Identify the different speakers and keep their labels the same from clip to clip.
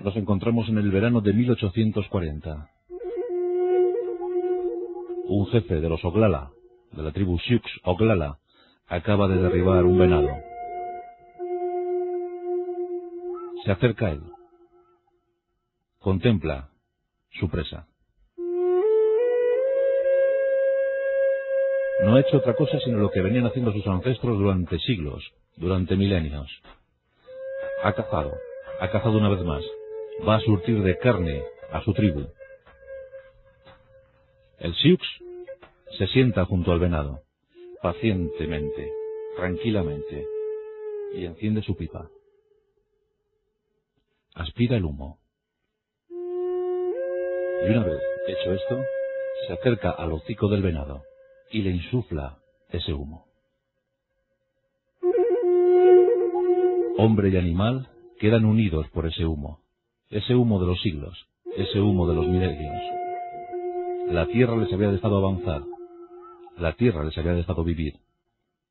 Speaker 1: Nos encontramos en el verano de 1840. Un jefe de los Oglala, de la tribu Sioux Oglala, acaba de derribar un venado. Se acerca a él. Contempla su presa. No ha hecho otra cosa sino lo que venían haciendo sus ancestros durante siglos, durante milenios. Ha cazado una vez más. Va a surtir de carne a su tribu. El Sioux se sienta junto al venado, pacientemente, tranquilamente, y enciende su pipa. Aspira el humo. Y una vez hecho esto, se acerca al hocico del venado y le insufla ese humo. Hombre y animal quedan unidos por ese humo de los siglos, ese humo de los milenios. La tierra les había dejado avanzar, la tierra les había dejado vivir.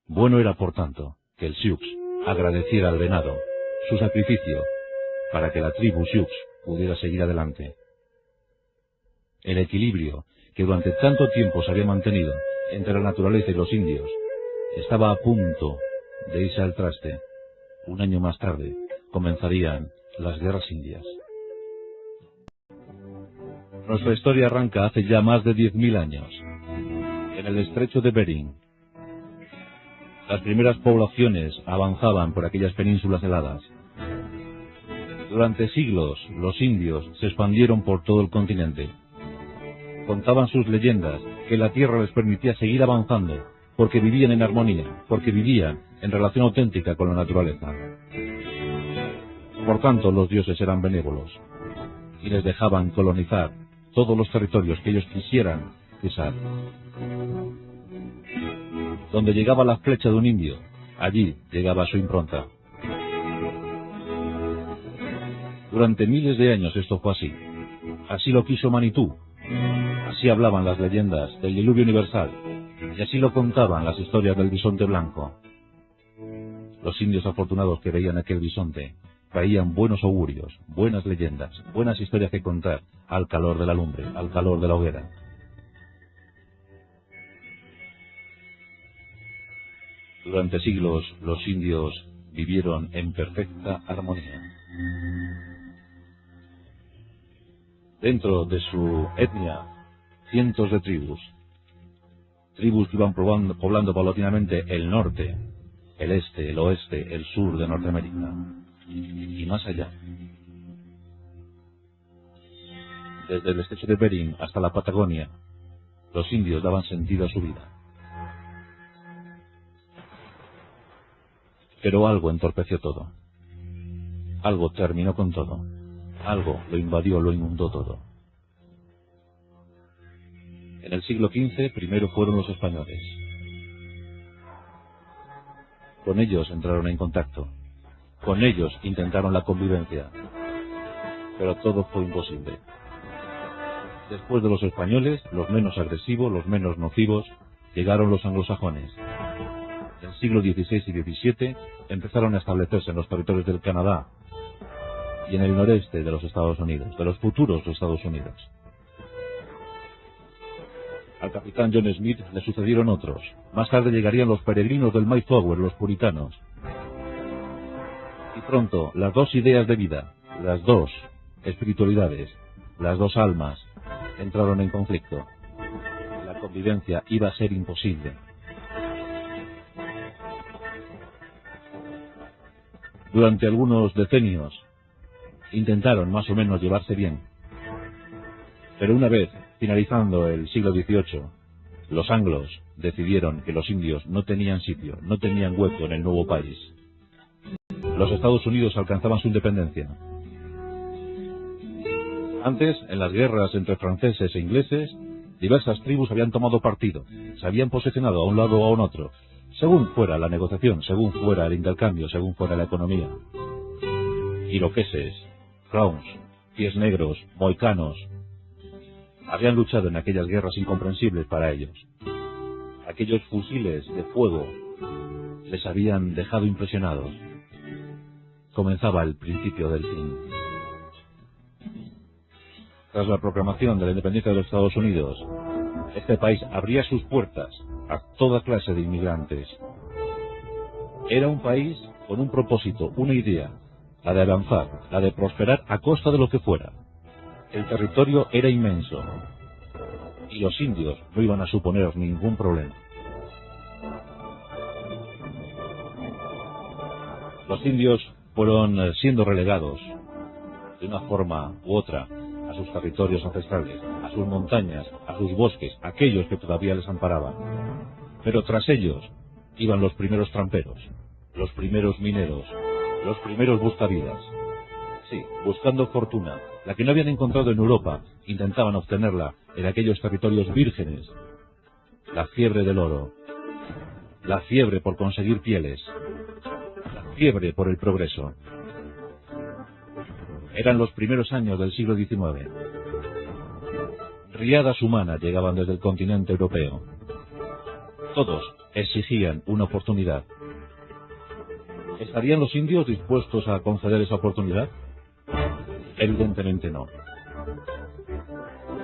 Speaker 1: Bueno era, por tanto, que el Sioux agradeciera al venado su sacrificio para que la tribu Sioux pudiera seguir adelante. El equilibrio que durante tanto tiempo se había mantenido entre la naturaleza y los indios estaba a punto de irse al traste. Un año más tarde comenzarían las guerras indias. Nuestra historia arranca hace ya más de 10.000 años, en el estrecho de Bering. Las primeras poblaciones avanzaban por aquellas penínsulas heladas. Durante siglos, los indios se expandieron por todo el continente. Contaban sus leyendas que la tierra les permitía seguir avanzando, porque vivían en armonía, porque vivían en relación auténtica con la naturaleza. Por tanto, los dioses eran benévolos y les dejaban colonizar todos los territorios que ellos quisieran pisar. Donde llegaba la flecha de un indio, allí llegaba su impronta. Durante miles de años esto fue así. Así lo quiso Manitú. Así hablaban las leyendas del diluvio universal. Y así lo contaban las historias del bisonte blanco. Los indios afortunados que veían aquel bisonte traían buenos augurios, buenas leyendas, buenas historias que contar al calor de la lumbre, al calor de la hoguera. Durante siglos los indios vivieron en perfecta armonía. Dentro de su etnia, cientos de tribus que iban poblando paulatinamente el norte, el este, el oeste, el sur de Norteamérica y más allá. Desde el estrecho de Bering hasta la Patagonia, los indios daban sentido a su vida. Pero algo entorpeció todo. Algo terminó con todo. Algo lo invadió, lo inundó todo. En el siglo XV primero fueron los españoles. Con ellos entraron en contacto. Con ellos intentaron la convivencia. Pero todo fue imposible. Después de los españoles, los menos agresivos, los menos nocivos, llegaron los anglosajones. En el siglo XVI y XVII empezaron a establecerse en los territorios del Canadá y en el noreste de los Estados Unidos, de los futuros Estados Unidos. Al capitán John Smith le sucedieron otros. Más tarde llegarían los peregrinos del Mayflower, los puritanos. Y pronto, las dos ideas de vida, las dos espiritualidades, las dos almas, entraron en conflicto. La convivencia iba a ser imposible. Durante algunos decenios intentaron más o menos llevarse bien. Pero una vez finalizando el siglo XVIII, los anglos decidieron que los indios no tenían sitio, no tenían hueco en el nuevo país. Los Estados Unidos alcanzaban su independencia. Antes, en las guerras entre franceses e ingleses, diversas tribus habían tomado partido, se habían posicionado a un lado o a un otro, según fuera la negociación, según fuera el intercambio, según fuera la economía. Iroqueses, Browns, pies negros, moicanos, habían luchado en aquellas guerras incomprensibles para ellos. Aquellos fusiles de fuego les habían dejado impresionados. Comenzaba el principio del fin. Tras la proclamación de la independencia de los Estados Unidos, este país abría sus puertas a toda clase de inmigrantes. Era un país con un propósito, una idea, la de avanzar, la de prosperar a costa de lo que fuera. El territorio era inmenso y los indios no iban a suponer ningún problema. Los indios fueron siendo relegados de una forma u otra a sus territorios ancestrales, a sus montañas, a sus bosques, aquellos que todavía les amparaban. Pero tras ellos iban los primeros tramperos, los primeros mineros, los primeros buscavidas. Sí, buscando fortuna, la que no habían encontrado en Europa, intentaban obtenerla en aquellos territorios vírgenes. La fiebre del oro, la fiebre por conseguir pieles, la fiebre por el progreso. Eran los primeros años del siglo XIX. Riadas humanas llegaban desde el continente europeo. Todos exigían una oportunidad. ¿Estarían los indios dispuestos a conceder esa oportunidad? Evidentemente no.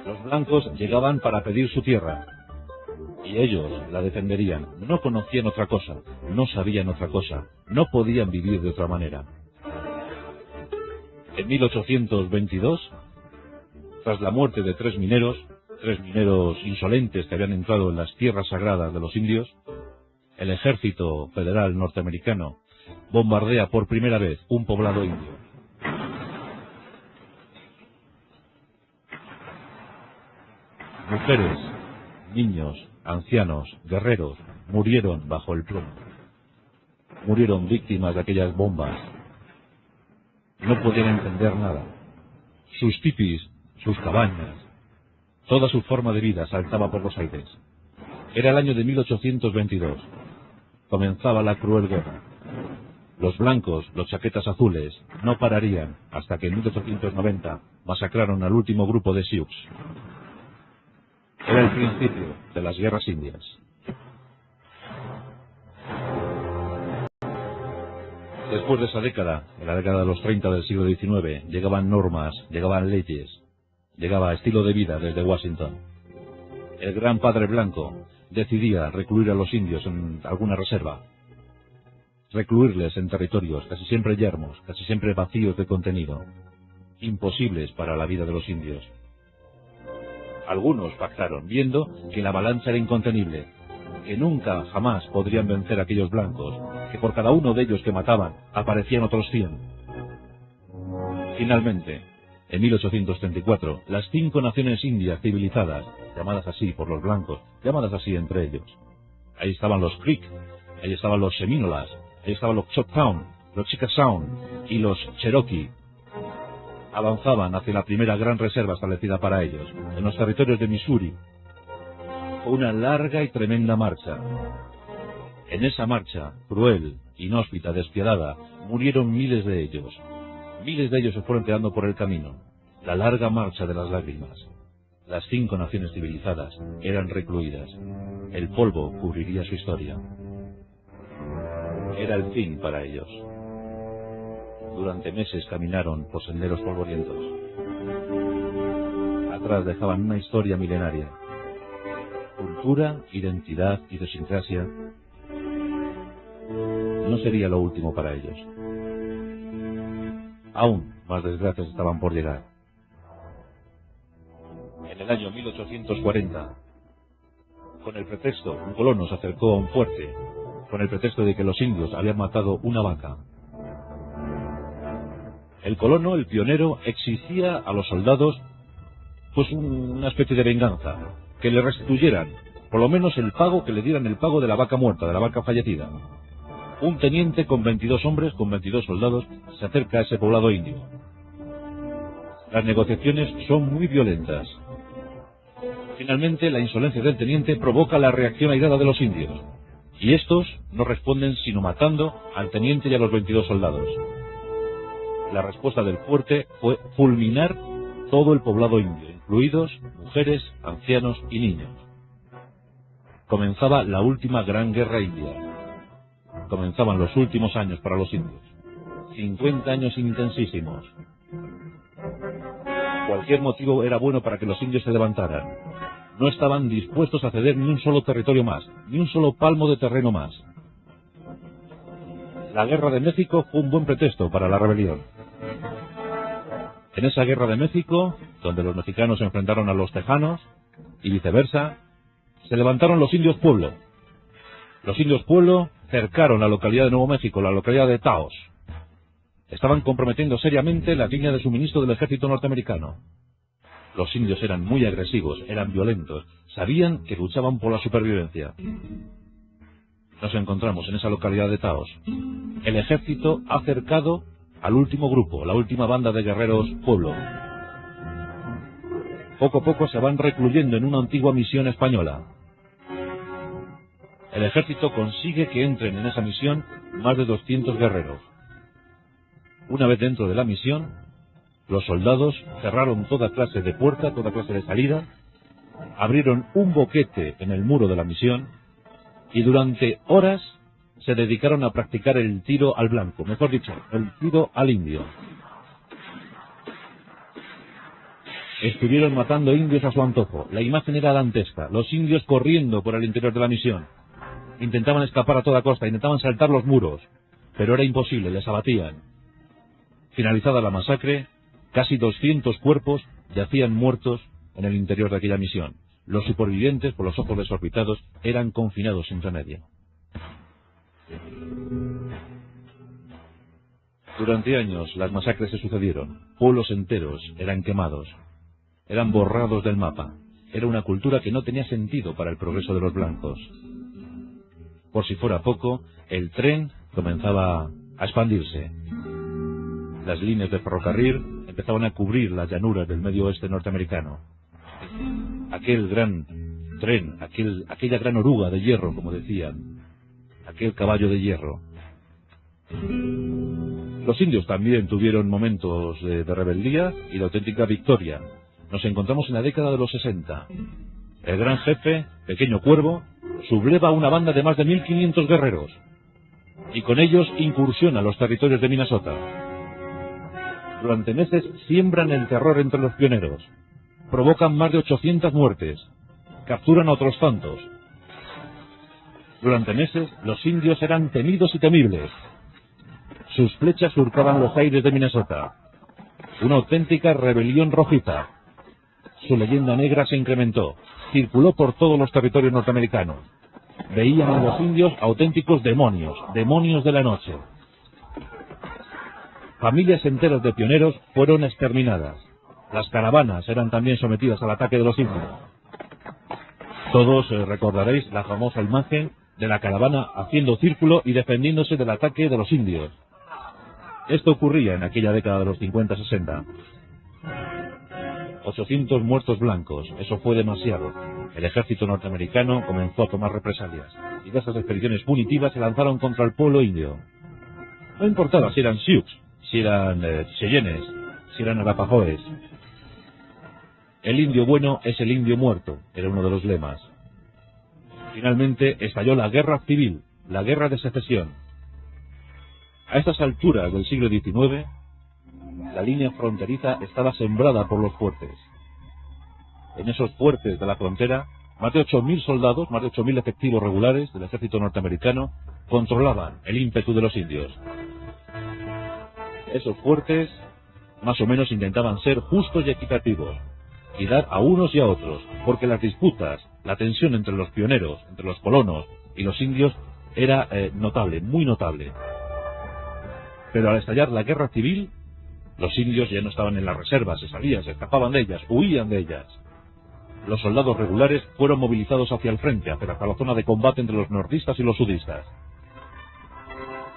Speaker 1: Los blancos llegaban para pedir su tierra, y ellos la defenderían. No conocían otra cosa, no sabían otra cosa, no podían vivir de otra manera. En 1822, tras la muerte de tres mineros insolentes que habían entrado en las tierras sagradas de los indios, el ejército federal norteamericano bombardea por primera vez un poblado indio. Mujeres, niños, ancianos, guerreros murieron bajo el plomo. Murieron víctimas de aquellas bombas. No podían entender nada. Sus tipis, sus cabañas, toda su forma de vida saltaba por los aires. Era el año de 1822. Comenzaba la cruel guerra. Los blancos, los chaquetas azules, no pararían hasta que en 1890 masacraron al último grupo de Sioux. Era el principio de las guerras indias. Después de esa década, en la década de los 30 del siglo XIX, llegaban normas, llegaban leyes, llegaba estilo de vida desde Washington. El gran padre blanco decidía recluir a los indios en alguna reserva, recluirles en territorios casi siempre yermos, casi siempre vacíos de contenido, imposibles para la vida de los indios. Algunos pactaron, viendo que la avalancha era incontenible, que nunca jamás podrían vencer a aquellos blancos, que por cada uno de ellos que mataban aparecían otros 100. Finalmente, en 1834, las 5 naciones indias civilizadas, llamadas así por los blancos, llamadas así entre ellos. Ahí estaban los Creek, ahí estaban los Seminolas, ahí estaban los Choctaw, los Chickasaw y los Cherokee. Avanzaban hacia la primera gran reserva establecida para ellos, en los territorios de Missouri. Fue una larga y tremenda marcha. En esa marcha, cruel, inhóspita, despiadada, murieron miles de ellos. Miles de ellos se fueron quedando por el camino. La larga marcha de las lágrimas. Las 5 naciones civilizadas eran recluidas. El polvo cubriría su historia. Era el fin para ellos. Durante meses caminaron por senderos polvorientos. Atrás dejaban una historia milenaria. Cultura, identidad, idiosincrasia. No sería lo último para ellos. Aún más desgracias estaban por llegar. En el año 1840, con el pretexto, un colono se acercó a un fuerte, con el pretexto de que los indios habían matado una vaca. El colono, el pionero, exigía a los soldados pues una especie de venganza, que le restituyeran por lo menos el pago, que le dieran el pago de la vaca muerta, de la vaca fallecida. Un teniente con 22 hombres, con 22 soldados, se acerca a ese poblado indio. Las negociaciones son muy violentas. Finalmente, la insolencia del teniente provoca la reacción airada de los indios, y estos no responden sino matando al teniente y a los 22 soldados. La respuesta del fuerte fue fulminar todo el poblado indio, incluidos mujeres, ancianos y niños. Comenzaba la última gran guerra india. Comenzaban los últimos años para los indios. 50 años intensísimos. Cualquier motivo era bueno para que los indios se levantaran. No estaban dispuestos a ceder ni un solo territorio más, ni un solo palmo de terreno más. La guerra de México fue un buen pretexto para la rebelión. En esa guerra de México, donde los mexicanos se enfrentaron a los tejanos, y viceversa, se levantaron los indios Pueblo. Los indios Pueblo cercaron la localidad de Nuevo México, la localidad de Taos. Estaban comprometiendo seriamente la línea de suministro del ejército norteamericano. Los indios eran muy agresivos, eran violentos, sabían que luchaban por la supervivencia. Nos encontramos en esa localidad de Taos. El ejército ha cercado al último grupo, la última banda de guerreros Pueblo. Poco a poco se van recluyendo en una antigua misión española. El ejército consigue que entren en esa misión más de 200 guerreros. Una vez dentro de la misión, los soldados cerraron toda clase de puerta, toda clase de salida, abrieron un boquete en el muro de la misión y durante horas se dedicaron a practicar el tiro al blanco, mejor dicho, el tiro al indio. Estuvieron matando indios a su antojo. La imagen era dantesca, los indios corriendo por el interior de la misión. Intentaban escapar a toda costa, intentaban saltar los muros, pero era imposible, les abatían. Finalizada la masacre, casi 200 cuerpos yacían muertos en el interior de aquella misión. Los supervivientes, por los ojos desorbitados, eran confinados sin remedio. Durante años las masacres se sucedieron. Pueblos enteros eran quemados, eran borrados del mapa. Era una cultura que no tenía sentido para el progreso de los blancos. Por si fuera poco, el tren comenzaba a expandirse. Las líneas de ferrocarril empezaban a cubrir las llanuras del medio oeste norteamericano. Aquel gran tren, aquella gran oruga de hierro, como decían, aquel caballo de hierro. Los indios también tuvieron momentos de rebeldía y de auténtica victoria. Nos encontramos en la década de los 60. El gran jefe, Pequeño Cuervo, subleva una banda de más de 1500 guerreros y con ellos incursiona los territorios de Minnesota. Durante meses siembran el terror entre los pioneros, provocan más de 800 muertes, capturan a otros tantos. Durante meses los indios eran temidos y temibles. Sus flechas surcaban los aires de Minnesota. Una auténtica rebelión rojiza. Su leyenda negra se incrementó, circuló por todos los territorios norteamericanos. Veían en los indios auténticos demonios, demonios de la noche. Familias enteras de pioneros fueron exterminadas. Las caravanas eran también sometidas al ataque de los indios. Todos recordaréis la famosa imagen de la caravana haciendo círculo y defendiéndose del ataque de los indios. Esto ocurría en aquella década de los 50-60. 800 muertos blancos, eso fue demasiado. El ejército norteamericano comenzó a tomar represalias, y de esas expediciones punitivas se lanzaron contra el pueblo indio. No importaba si eran Sioux, si eran Cheyennes, si eran Arapahoes. El indio bueno es el indio muerto, era uno de los lemas. Finalmente estalló la guerra civil, la guerra de secesión. A estas alturas del siglo XIX, la línea fronteriza estaba sembrada por los fuertes. En esos fuertes de la frontera, más de 8.000 soldados, más de 8.000 efectivos regulares del ejército norteamericano controlaban el ímpetu de los indios. Esos fuertes, más o menos, intentaban ser justos y equitativos, y dar a unos y a otros, porque las disputas, la tensión entre los pioneros, entre los colonos y los indios, era notable, muy notable. Pero al estallar la guerra civil, los indios ya no estaban en las reservas, se salían, se escapaban de ellas, huían de ellas. Los soldados regulares fueron movilizados hacia el frente, hacia la zona de combate entre los nordistas y los sudistas.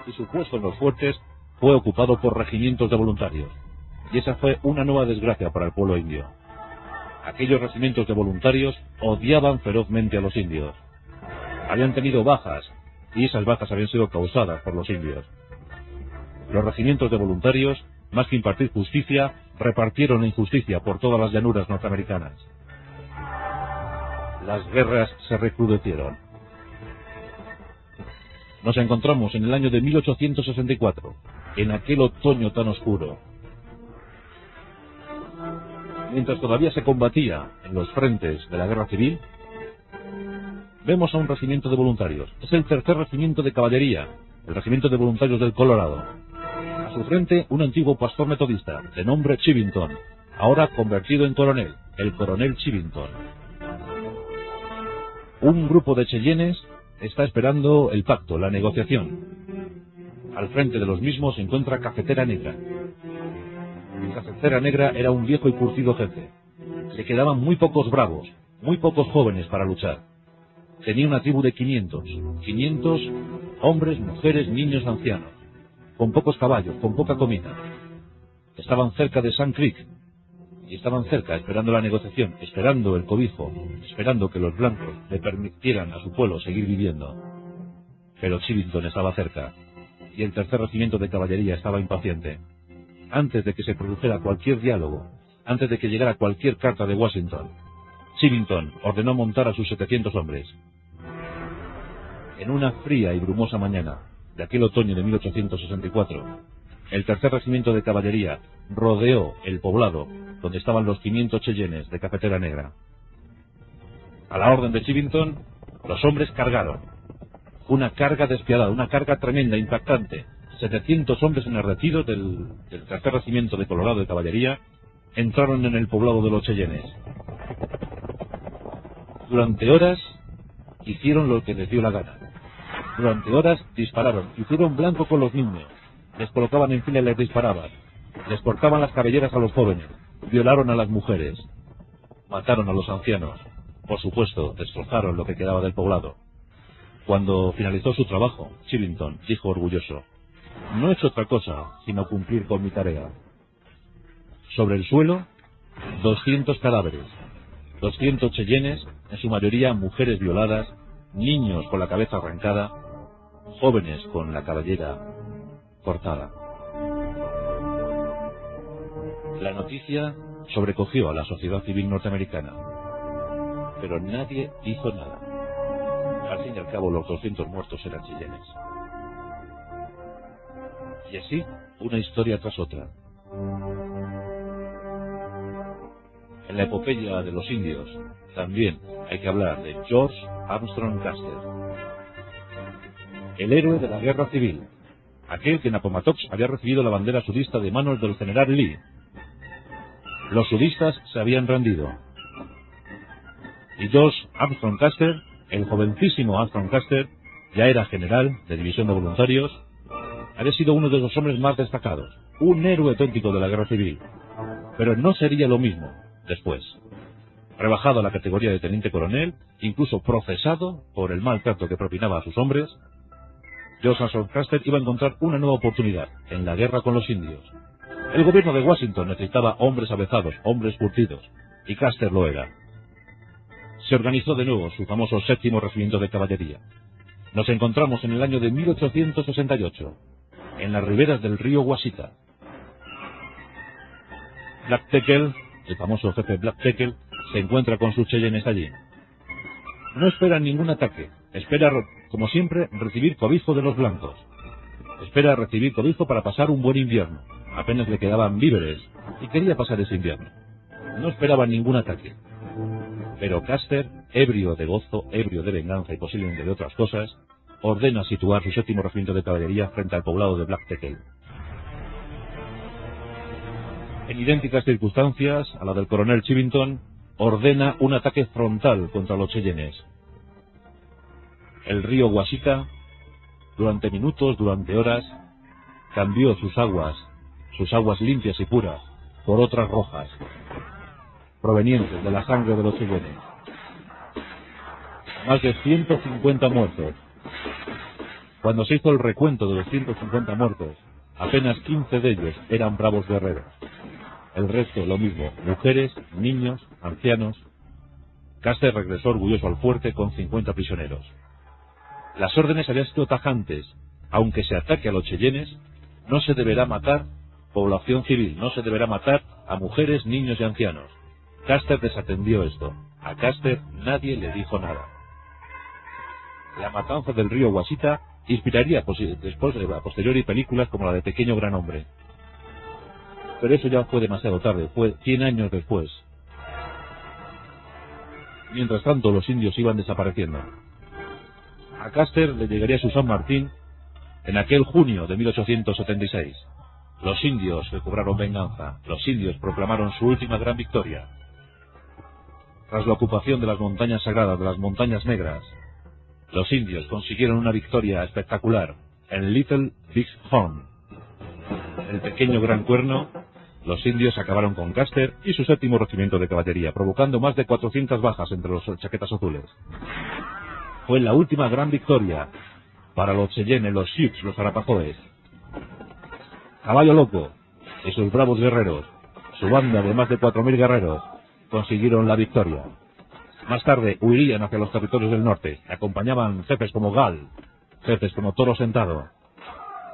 Speaker 1: Y su puesto en los fuertes fue ocupado por regimientos de voluntarios. Y esa fue una nueva desgracia para el pueblo indio. Aquellos regimientos de voluntarios odiaban ferozmente a los indios. Habían tenido bajas, y esas bajas habían sido causadas por los indios. Los regimientos de voluntarios, más que impartir justicia, repartieron injusticia por todas las llanuras norteamericanas. Las guerras se recrudecieron. Nos encontramos en el año de 1864, en aquel otoño tan oscuro. Mientras todavía se combatía en los frentes de la guerra civil, vemos a un regimiento de voluntarios. Es el tercer regimiento de caballería, el regimiento de voluntarios del Colorado. A su frente, un antiguo pastor metodista, de nombre Chivington, ahora convertido en coronel, el coronel Chivington. Un grupo de cheyennes está esperando el pacto, la negociación. Al frente de los mismos se encuentra Cafetera Negra. Cafetera Negra era un viejo y curtido jefe. Le quedaban muy pocos bravos, muy pocos jóvenes para luchar. Tenía una tribu de 500 hombres, mujeres, niños, ancianos, con pocos caballos, con poca comida. Estaban cerca de Sand Creek, y estaban cerca, esperando la negociación, esperando el cobijo, esperando que los blancos le permitieran a su pueblo seguir viviendo. Pero Chivington estaba cerca, y el tercer regimiento de caballería estaba impaciente. Antes de que se produjera cualquier diálogo, antes de que llegara cualquier carta de Washington, Chivington ordenó montar a sus 700 hombres. En una fría y brumosa mañana de aquel otoño de 1864, el tercer regimiento de caballería rodeó el poblado donde estaban los 500 cheyennes de Cafetera Negra. A la orden de Chivington, los hombres cargaron. Una carga despiadada, una carga tremenda, impactante. 700 hombres en el retiro del tercer regimiento de Colorado de caballería entraron en el poblado de los cheyennes. Durante horas hicieron lo que les dio la gana. Durante horas dispararon, hicieron blanco con los niños, les colocaban en fila y les disparaban, les cortaban las cabelleras a los jóvenes, violaron a las mujeres, mataron a los ancianos, por supuesto, destrozaron lo que quedaba del poblado. Cuando finalizó su trabajo, Chivington dijo orgulloso: "No he hecho otra cosa sino cumplir con mi tarea". Sobre el suelo, 200 cadáveres, 200 cheyennes, en su mayoría mujeres violadas, niños con la cabeza arrancada, jóvenes con la cabellera cortada. La noticia sobrecogió a la sociedad civil norteamericana, pero nadie hizo nada. Al fin y al cabo, los 200 muertos eran cheyennes. Y así, una historia tras otra. En la epopeya de los indios, también hay que hablar de George Armstrong Custer, el héroe de la guerra civil, aquel que en Appomattox había recibido la bandera sudista de manos del general Lee. Los sudistas se habían rendido. Y George Armstrong Custer, el jovencísimo Armstrong Custer, ya era general de división de voluntarios, había sido uno de los hombres más destacados, un héroe auténtico de la guerra civil. Pero no sería lo mismo después. Rebajado a la categoría de teniente coronel, incluso procesado por el maltrato que propinaba a sus hombres, George Armstrong Custer iba a encontrar una nueva oportunidad en la guerra con los indios. El gobierno de Washington necesitaba hombres avezados, hombres curtidos, y Custer lo era. Se organizó de nuevo su famoso 7º regimiento de caballería. Nos encontramos en el año de 1868, en las riberas del río Washita. Black Tekel, el famoso jefe Black Tekel, se encuentra con sus cheyennes allí. No espera ningún ataque, espera, como siempre, recibir cobijo de los blancos. Espera recibir cobijo para pasar un buen invierno. Apenas le quedaban víveres y quería pasar ese invierno. No esperaba ningún ataque. Pero Custer, ebrio de gozo, ebrio de venganza y posiblemente de otras cosas, ordena situar su 7º regimiento de caballería frente al poblado de Black Tekel. En idénticas circunstancias a la del coronel Chivington, ordena un ataque frontal contra los cheyennes. El río Washita, durante minutos, durante horas, cambió sus aguas limpias y puras, por otras rojas, provenientes de la sangre de los cheyennes. Más de 150 muertos. Cuando se hizo el recuento de los 150 muertos, apenas 15 de ellos eran bravos guerreros. El resto, lo mismo, mujeres, niños, ancianos. Custer regresó orgulloso al fuerte con 50 prisioneros. Las órdenes habían sido tajantes. Aunque se ataque a los cheyennes, no se deberá matar población civil, no se deberá matar a mujeres, niños y ancianos. Custer desatendió esto. A Custer nadie le dijo nada. La matanza del río Washita inspiraría después a posteriori películas como la de Pequeño Gran Hombre. Pero eso ya fue demasiado tarde, fue 100 años después. Mientras tanto, los indios iban desapareciendo. A Custer le llegaría su San Martín en aquel junio de 1876. Los indios recobraron venganza. Los indios proclamaron su última gran victoria. Tras la ocupación de las montañas sagradas, de las montañas negras, los indios consiguieron una victoria espectacular en Little Big Horn. El pequeño Gran Cuerno, los indios acabaron con Custer y su 7º regimiento de caballería, provocando más de 400 bajas entre los chaquetas azules. Fue la última gran victoria para los Cheyenne, los Sioux, los Arapahoes. Caballo Loco y sus bravos guerreros, su banda de más de 4.000 guerreros, consiguieron la victoria. Más tarde huirían hacia los territorios del norte. Acompañaban jefes como Gal, jefes como Toro Sentado.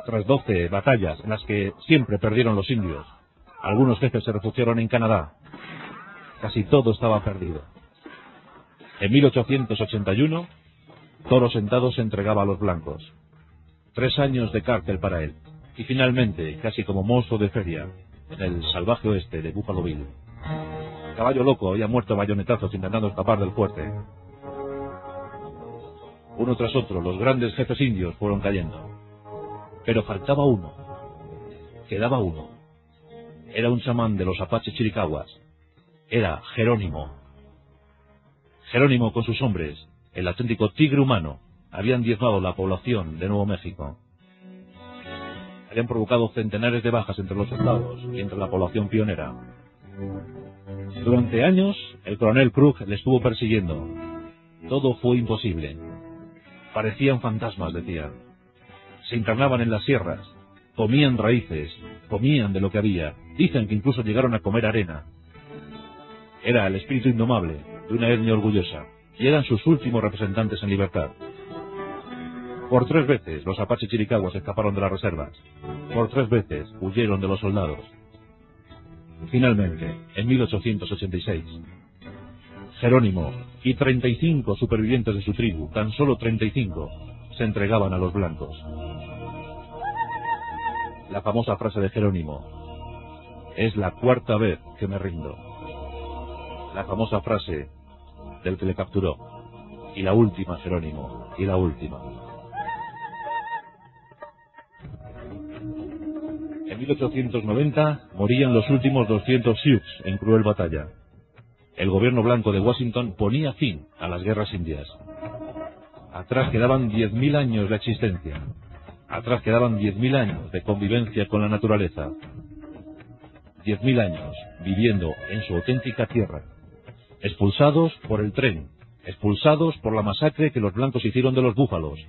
Speaker 1: Tras 12 batallas en las que siempre perdieron los indios, algunos jefes se refugiaron en Canadá. Casi todo estaba perdido. En 1881, Toro Sentado se entregaba a los blancos. 3 años de cárcel para él. Y finalmente, casi como mozo de feria, en el salvaje oeste de Buffalo Bill. Caballo Loco había muerto a bayonetazos intentando escapar del fuerte. Uno tras otro, los grandes jefes indios fueron cayendo. Pero faltaba uno. Quedaba uno. Era un chamán de los Apaches Chiricahuas. Era Jerónimo. Jerónimo con sus hombres, el auténtico tigre humano, habían diezmado la población de Nuevo México. Habían provocado centenares de bajas entre los soldados y entre la población pionera. Durante años, el coronel Krug le estuvo persiguiendo. Todo fue imposible. Parecían fantasmas, decían. Se internaban en las sierras, comían raíces, comían de lo que había. Dicen que incluso llegaron a comer arena. Era el espíritu indomable de una etnia orgullosa, y eran sus últimos representantes en libertad. Por 3 veces los Apaches Chiricahuas escaparon de las reservas. Por 3 veces huyeron de los soldados. Finalmente, en 1886, Jerónimo y 35 supervivientes de su tribu, tan solo 35, se entregaban a los blancos. La famosa frase de Jerónimo: es la 4ª vez que me rindo. La famosa frase del que le capturó: y la última, Jerónimo, y la última. En 1890 morían los últimos 200 Sioux en cruel batalla. El gobierno blanco de Washington ponía fin a las guerras indias. Atrás quedaban 10.000 años de existencia. Atrás quedaban 10.000 años de convivencia con la naturaleza. 10.000 años viviendo en su auténtica tierra. Expulsados por el tren. Expulsados por la masacre que los blancos hicieron de los búfalos.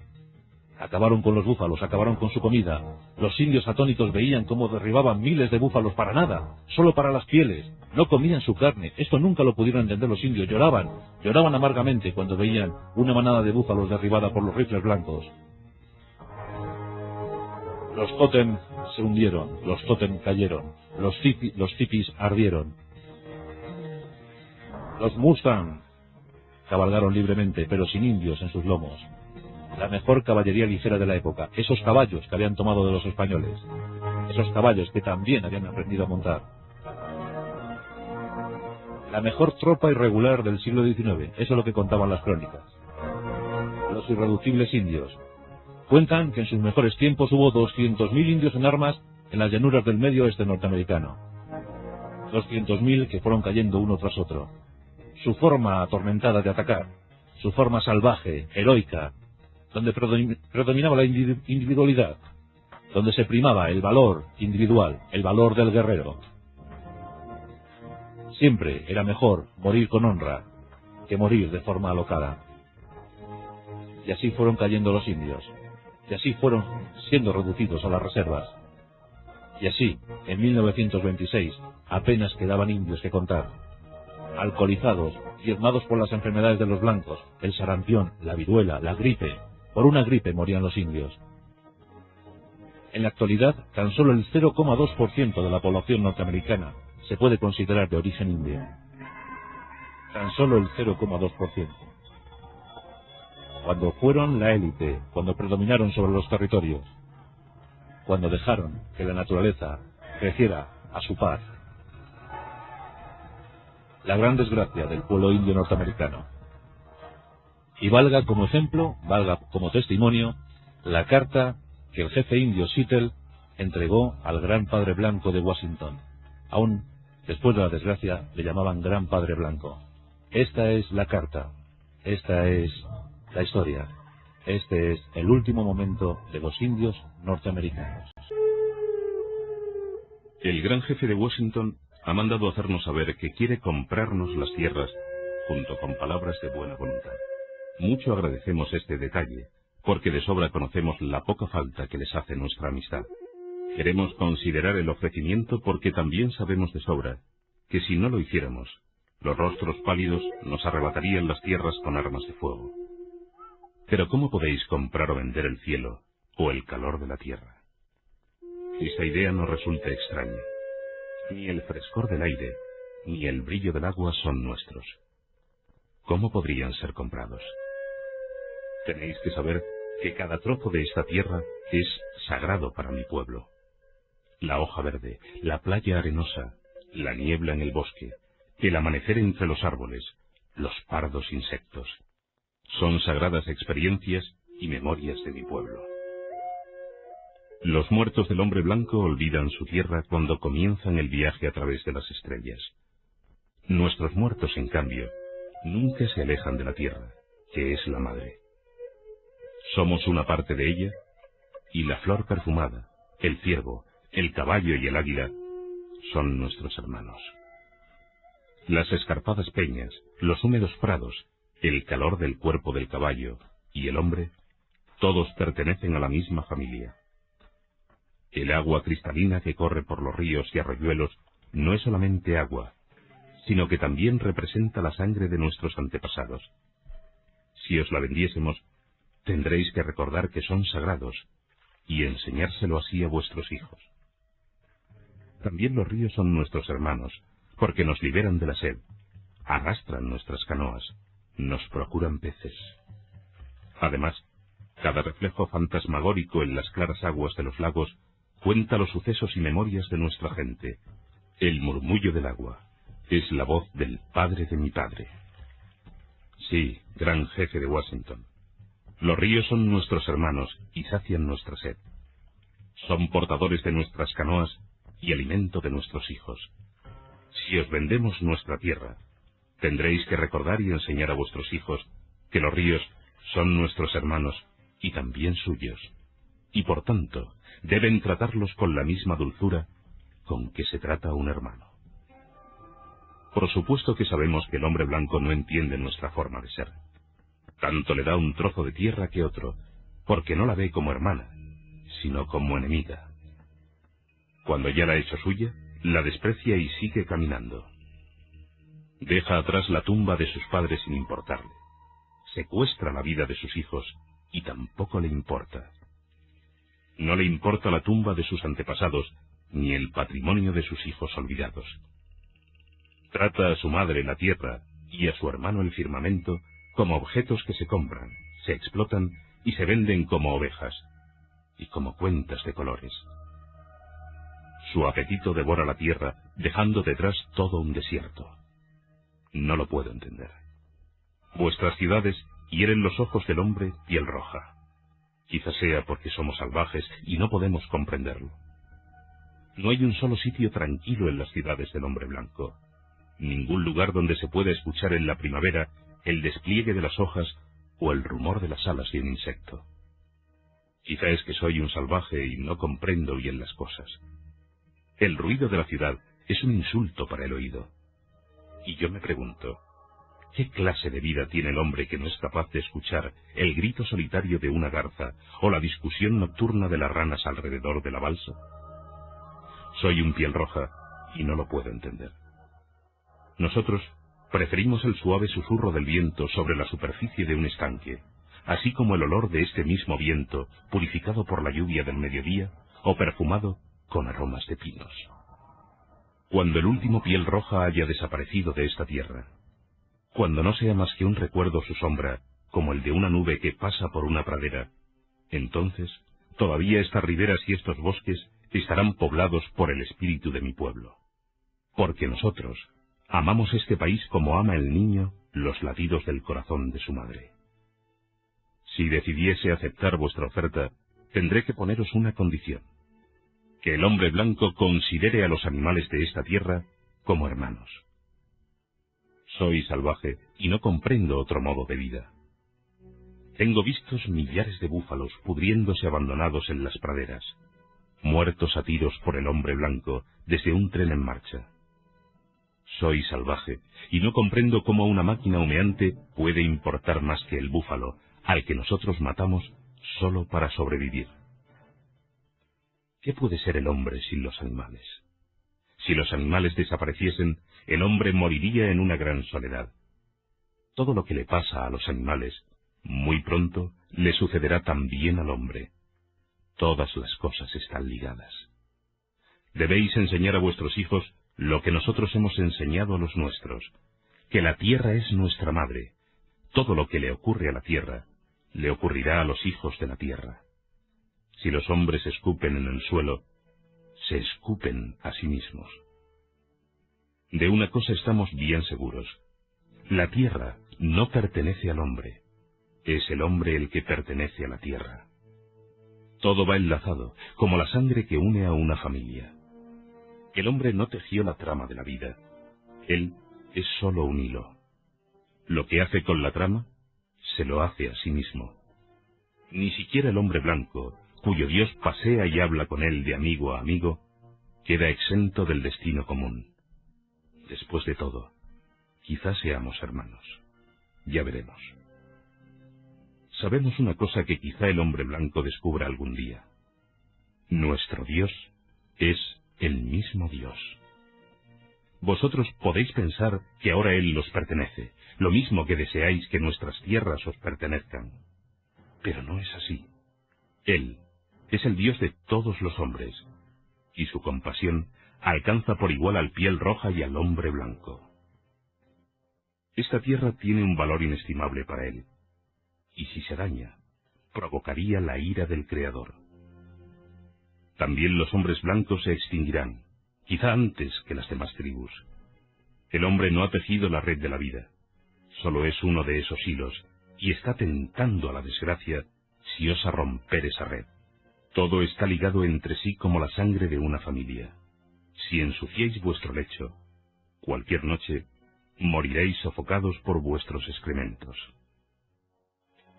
Speaker 1: Acabaron con los búfalos, acabaron con su comida. Los indios atónitos veían cómo derribaban miles de búfalos para nada, solo para las pieles. No comían su carne. Esto nunca lo pudieron entender los indios. Lloraban amargamente cuando veían una manada de búfalos derribada por los rifles blancos. Los tótem se hundieron, los tótem cayeron, los tipis ardieron. Los Mustang cabalgaron libremente, pero sin indios en sus lomos. La mejor caballería ligera de la época, esos caballos que habían tomado de los españoles, esos caballos que también habían aprendido a montar. La mejor tropa irregular del siglo XIX, eso es lo que contaban las crónicas. Los irreductibles indios. Cuentan que en sus mejores tiempos hubo 200.000 indios en armas en las llanuras del medio oeste norteamericano. 200.000 que fueron cayendo uno tras otro. Su forma atormentada de atacar, su forma salvaje, heroica, donde predominaba la individualidad, donde se primaba el valor individual, el valor del guerrero. Siempre era mejor morir con honra que morir de forma alocada. Y así fueron cayendo los indios, y así fueron siendo reducidos a las reservas. Y así, en 1926, apenas quedaban indios que contar. Alcoholizados, diezmados por las enfermedades de los blancos, el sarampión, la viruela, la gripe. Por una gripe morían los indios. En la actualidad, tan solo el 0,2% de la población norteamericana se puede considerar de origen indio. Tan solo el 0,2%. Cuando fueron la élite, cuando predominaron sobre los territorios, cuando dejaron que la naturaleza creciera a su paz. La gran desgracia del pueblo indio norteamericano. Y valga como ejemplo, valga como testimonio, la carta que el jefe indio Seattle entregó al Gran Padre Blanco de Washington. Aún después de la desgracia le llamaban Gran Padre Blanco. Esta es la carta, esta es la historia, este es el último momento de los indios norteamericanos.
Speaker 2: El gran jefe de Washington ha mandado hacernos saber que quiere comprarnos las tierras, junto con palabras de buena voluntad. Mucho agradecemos este detalle, porque de sobra conocemos la poca falta que les hace nuestra amistad. Queremos considerar el ofrecimiento porque también sabemos de sobra que si no lo hiciéramos, los rostros pálidos nos arrebatarían las tierras con armas de fuego. Pero ¿cómo podéis comprar o vender el cielo o el calor de la tierra? Esa idea nos resulta extraña. Ni el frescor del aire, ni el brillo del agua son nuestros. ¿Cómo podrían ser comprados? Tenéis que saber que cada trozo de esta tierra es sagrado para mi pueblo. La hoja verde, la playa arenosa, la niebla en el bosque, el amanecer entre los árboles, los pardos insectos. Son sagradas experiencias y memorias de mi pueblo. Los muertos del hombre blanco olvidan su tierra cuando comienzan el viaje a través de las estrellas. Nuestros muertos, en cambio, nunca se alejan de la tierra, que es la madre. Somos una parte de ella, y la flor perfumada, el ciervo, el caballo y el águila son nuestros hermanos. Las escarpadas peñas, los húmedos prados, el calor del cuerpo del caballo y el hombre, todos pertenecen a la misma familia. El agua cristalina que corre por los ríos y arroyuelos no es solamente agua, sino que también representa la sangre de nuestros antepasados. Si os la vendiésemos, tendréis que recordar que son sagrados y enseñárselo así a vuestros hijos. También los ríos son nuestros hermanos, porque nos liberan de la sed, arrastran nuestras canoas, nos procuran peces. Además, cada reflejo fantasmagórico en las claras aguas de los lagos cuenta los sucesos y memorias de nuestra gente. El murmullo del agua es la voz del padre de mi padre. Sí, gran jefe de Washington. Los ríos son nuestros hermanos y sacian nuestra sed. Son portadores de nuestras canoas y alimento de nuestros hijos. Si os vendemos nuestra tierra, tendréis que recordar y enseñar a vuestros hijos que los ríos son nuestros hermanos y también suyos, y por tanto deben tratarlos con la misma dulzura con que se trata a un hermano. Por supuesto que sabemos que el hombre blanco no entiende nuestra forma de ser. Tanto le da un trozo de tierra que otro, porque no la ve como hermana, sino como enemiga. Cuando ya la ha hecho suya, la desprecia y sigue caminando. Deja atrás la tumba de sus padres sin importarle. Secuestra la vida de sus hijos y tampoco le importa. No le importa la tumba de sus antepasados ni el patrimonio de sus hijos olvidados. Trata a su madre la tierra y a su hermano el firmamento como objetos que se compran, se explotan y se venden como ovejas y como cuentas de colores. Su apetito devora la tierra, dejando detrás todo un desierto. No lo puedo entender. Vuestras ciudades hieren los ojos del hombre piel roja. Quizás sea porque somos salvajes y no podemos comprenderlo. No hay un solo sitio tranquilo en las ciudades del hombre blanco. Ningún lugar donde se pueda escuchar en la primavera el despliegue de las hojas o el rumor de las alas de un insecto. Quizá es que soy un salvaje y no comprendo bien las cosas. El ruido de la ciudad es un insulto para el oído. Y yo me pregunto, ¿qué clase de vida tiene el hombre que no es capaz de escuchar el grito solitario de una garza o la discusión nocturna de las ranas alrededor de la balsa? Soy un piel roja y no lo puedo entender. Nosotros preferimos el suave susurro del viento sobre la superficie de un estanque, así como el olor de este mismo viento purificado por la lluvia del mediodía o perfumado con aromas de pinos. Cuando el último piel roja haya desaparecido de esta tierra, cuando no sea más que un recuerdo su sombra, como el de una nube que pasa por una pradera, entonces todavía estas riberas y estos bosques estarán poblados por el espíritu de mi pueblo. Porque nosotros amamos este país como ama el niño los latidos del corazón de su madre. Si decidiese aceptar vuestra oferta, tendré que poneros una condición: que el hombre blanco considere a los animales de esta tierra como hermanos. Soy salvaje y no comprendo otro modo de vida. Tengo vistos millares de búfalos pudriéndose abandonados en las praderas, muertos a tiros por el hombre blanco desde un tren en marcha. Soy salvaje y no comprendo cómo una máquina humeante puede importar más que el búfalo, al que nosotros matamos solo para sobrevivir. ¿Qué puede ser el hombre sin los animales? Si los animales desapareciesen, el hombre moriría en una gran soledad. Todo lo que le pasa a los animales, muy pronto le sucederá también al hombre. Todas las cosas están ligadas. Debéis enseñar a vuestros hijos lo que nosotros hemos enseñado a los nuestros, que la tierra es nuestra madre. Todo lo que le ocurre a la tierra, le ocurrirá a los hijos de la tierra. Si los hombres escupen en el suelo, se escupen a sí mismos. De una cosa estamos bien seguros: la tierra no pertenece al hombre, es el hombre el que pertenece a la tierra. Todo va enlazado, como la sangre que une a una familia. El hombre no tejió la trama de la vida, él es solo un hilo. Lo que hace con la trama, se lo hace a sí mismo. Ni siquiera el hombre blanco, cuyo Dios pasea y habla con él de amigo a amigo, queda exento del destino común. Después de todo, quizás seamos hermanos. Ya veremos. Sabemos una cosa que quizá el hombre blanco descubra algún día: nuestro Dios es el mismo Dios. Vosotros podéis pensar que ahora Él os pertenece, lo mismo que deseáis que nuestras tierras os pertenezcan. Pero no es así. Él es el Dios de todos los hombres, y su compasión alcanza por igual al piel roja y al hombre blanco. Esta tierra tiene un valor inestimable para Él, y si se daña, provocaría la ira del Creador. También los hombres blancos se extinguirán, quizá antes que las demás tribus. El hombre no ha tejido la red de la vida, solo es uno de esos hilos, y está tentando a la desgracia si osa romper esa red. Todo está ligado entre sí como la sangre de una familia. Si ensuciáis vuestro lecho, cualquier noche moriréis sofocados por vuestros excrementos.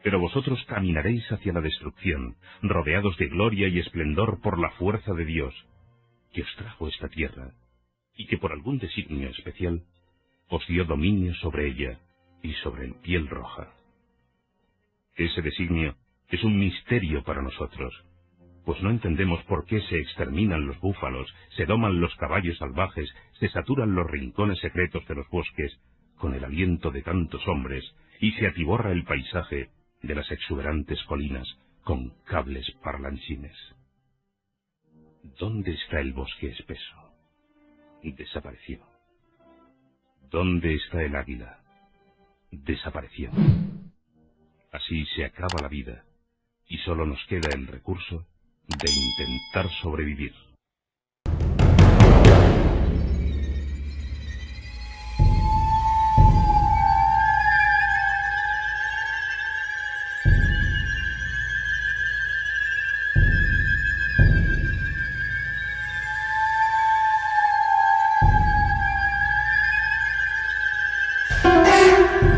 Speaker 2: Pero vosotros caminaréis hacia la destrucción, rodeados de gloria y esplendor por la fuerza de Dios, que os trajo esta tierra, y que por algún designio especial os dio dominio sobre ella y sobre el piel roja. Ese designio es un misterio para nosotros, pues no entendemos por qué se exterminan los búfalos, se doman los caballos salvajes, se saturan los rincones secretos de los bosques con el aliento de tantos hombres, y se atiborra el paisaje de las exuberantes colinas con cables parlanchines. ¿Dónde está el bosque espeso? Desapareció. ¿Dónde está el águila? Desapareció. Así se acaba la vida, y solo nos queda el recurso de intentar sobrevivir.